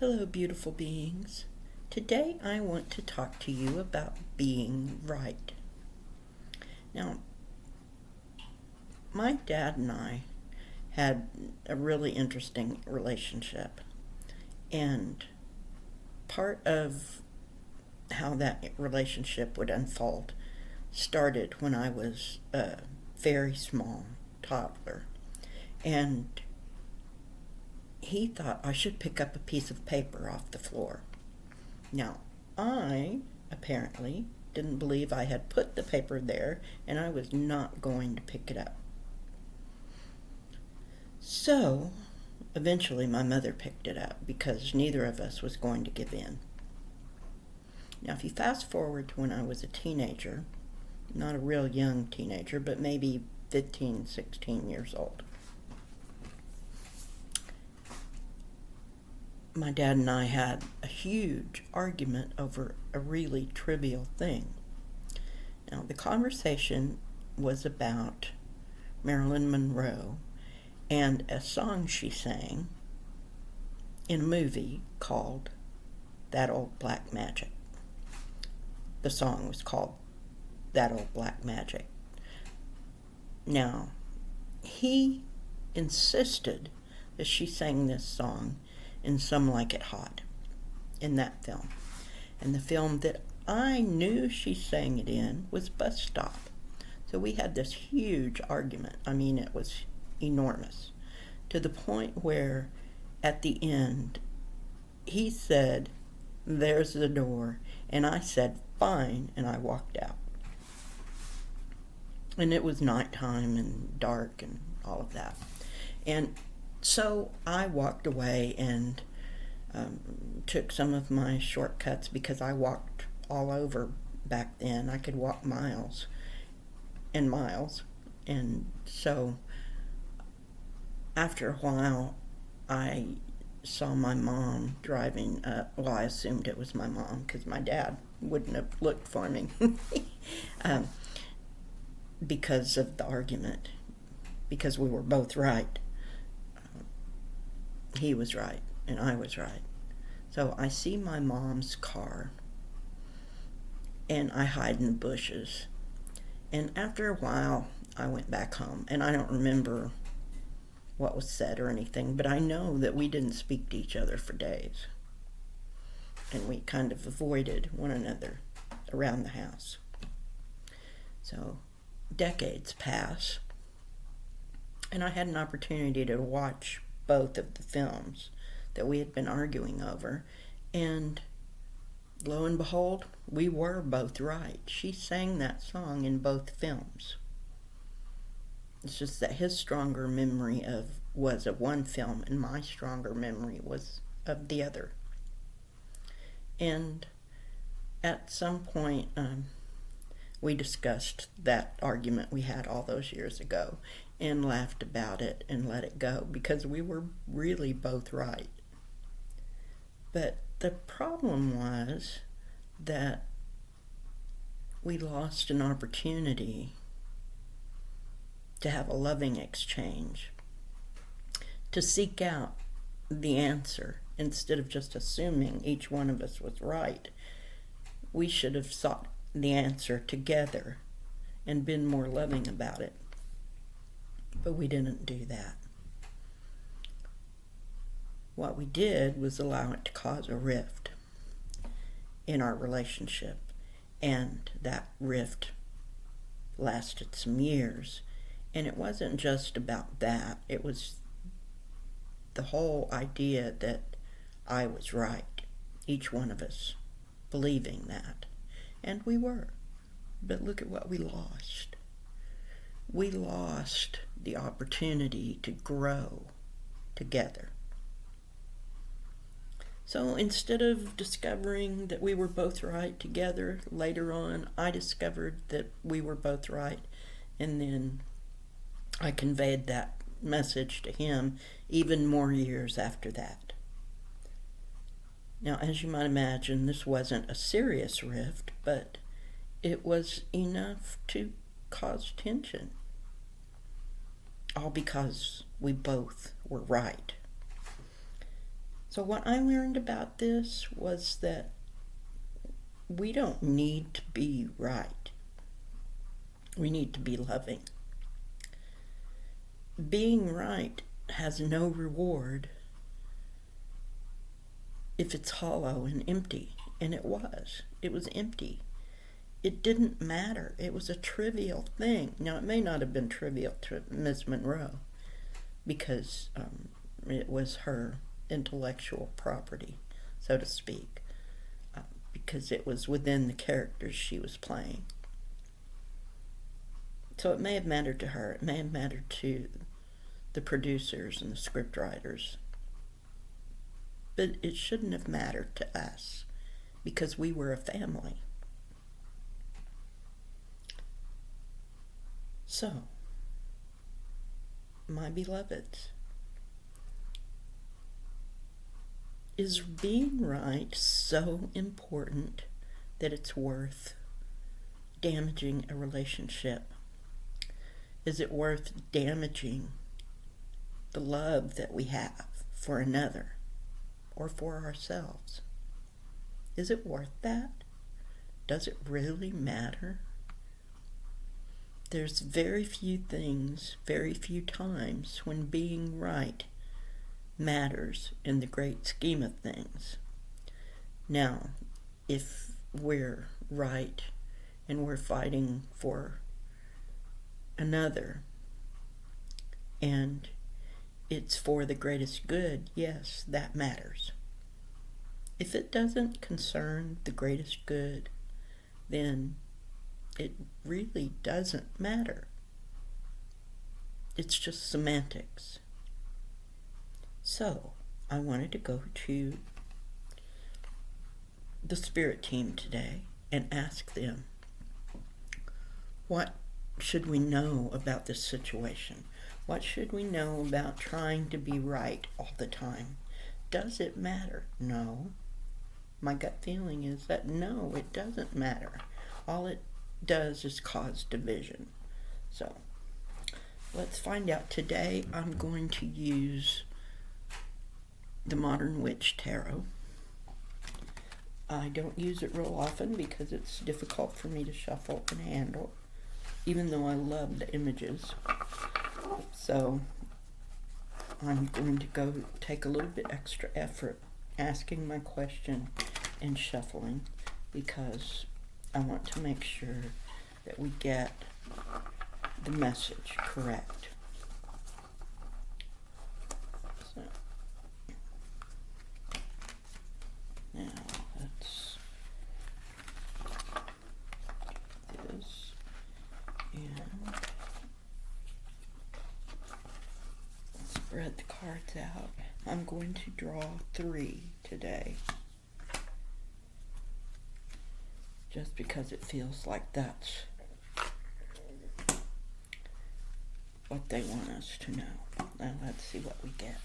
Hello, beautiful beings. Today I want to talk to you about being right. Now, my dad and I had a really interesting relationship, and part of how that relationship would unfold started when I was a very small toddler, and he thought I should pick up a piece of paper off the floor. Now, I apparently didn't believe I had put the paper there, and I was not going to pick it up. So, eventually my mother picked it up because neither of us was going to give in. Now, if you fast forward to when I was a teenager, not a real young teenager, but maybe 15, 16 years old, my dad and I had a huge argument over a really trivial thing. Now, the conversation was about Marilyn Monroe and a song she sang in a movie called That Old Black Magic. The song was called That Old Black Magic. Now, he insisted that she sang this song in Some Like It Hot, in that film. And the film that I knew she sang it in was Bus Stop. So we had this huge argument. I mean, it was enormous, to the point where at the end he said, "There's the door," and I said, "Fine," and I walked out. And it was nighttime and dark and all of that. And so I walked away and took some of my shortcuts because I walked all over back then. I could walk miles and miles. And so after a while, I saw my mom driving up. Well, I assumed it was my mom because my dad wouldn't have looked for me because of the argument, because we were both right. He was right and I was right. So I see my mom's car and I hide in the bushes. And after a while, I went back home, and I don't remember what was said or anything, but I know that we didn't speak to each other for days. And we kind of avoided one another around the house. So decades pass, and I had an opportunity to watch both of the films that we had been arguing over, and lo and behold, we were both right. She sang that song in both films. It's just that his stronger memory was of one film, and my stronger memory was of the other. And at some point, we discussed that argument we had all those years ago and laughed about it and let it go because we were really both right. But the problem was that we lost an opportunity to have a loving exchange, to seek out the answer instead of just assuming each one of us was right. We should have sought the answer together and been more loving about it. But we didn't do that. What we did was allow it to cause a rift in our relationship, and that rift lasted some years. And it wasn't just about that. It was the whole idea that I was right, each one of us believing that. And we were. But look at what we lost. We lost the opportunity to grow together. So instead of discovering that we were both right together later on, I discovered that we were both right, and then I conveyed that message to him even more years after that. Now, as you might imagine, this wasn't a serious rift, but it was enough to cause tension. All because we both were right. So what I learned about this was that we don't need to be right. We need to be loving. Being right has no reward if it's hollow and empty. And it was. It was empty. It didn't matter. It was a trivial thing. Now, it may not have been trivial to Ms. Monroe because it was her intellectual property, so to speak, because it was within the characters she was playing. So it may have mattered to her. It may have mattered to the producers and the script writers. But it shouldn't have mattered to us because we were a family. So, my beloveds, is being right so important that it's worth damaging a relationship? Is it worth damaging the love that we have for another or for ourselves? Is it worth that? Does it really matter? There's very few things, very few times when being right matters in the great scheme of things. Now, if we're right and we're fighting for another and it's for the greatest good, yes, that matters. If it doesn't concern the greatest good, then it really doesn't matter. It's just semantics. So, I wanted to go to the spirit team today and ask them, what should we know about this situation? What should we know about trying to be right all the time? Does it matter? No. My gut feeling is that no, it doesn't matter. All it does is cause division. So, let's find out. Today I'm going to use the Modern Witch Tarot. I don't use it real often because it's difficult for me to shuffle and handle, even though I love the images. So I'm going to go take a little bit extra effort asking my question and shuffling because I want to make sure that we get the message correct. So now let's do this and spread the cards out. I'm going to draw 3 today, just because it feels like that's what they want us to know. Now let's see what we get.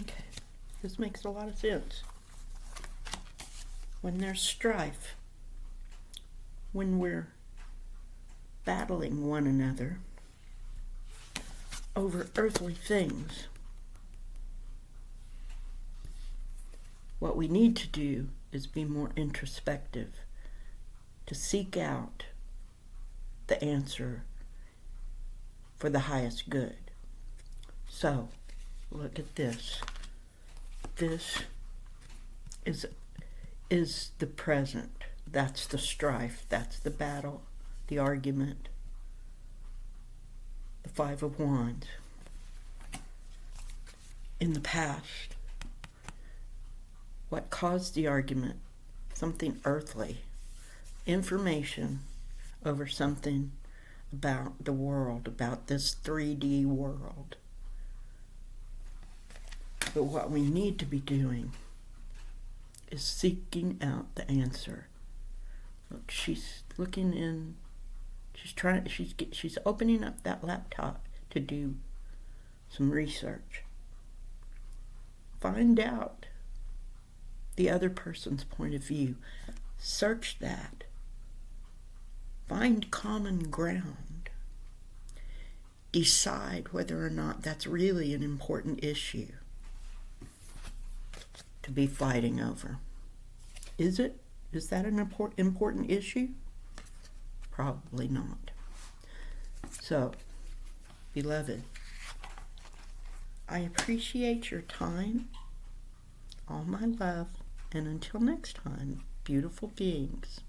Okay, this makes a lot of sense. When there's strife, when we're battling one another over earthly things, what we need to do is be more introspective, to seek out the answer for the highest good. So, look at this. This is the present. That's the strife. That's the battle, the argument. The 5 of Wands. In the past, what caused the argument? Something earthly. Information over something about the world, about this 3D world. But what we need to be doing is seeking out the answer. Look, she's looking in. She's opening up that laptop to do some research. Find out the other person's point of view. Search that. Find common ground. Decide whether or not that's really an important issue to be fighting over. Is it? Is that an important issue? Probably not. So, beloved, I appreciate your time, all my love, and until next time, beautiful beings.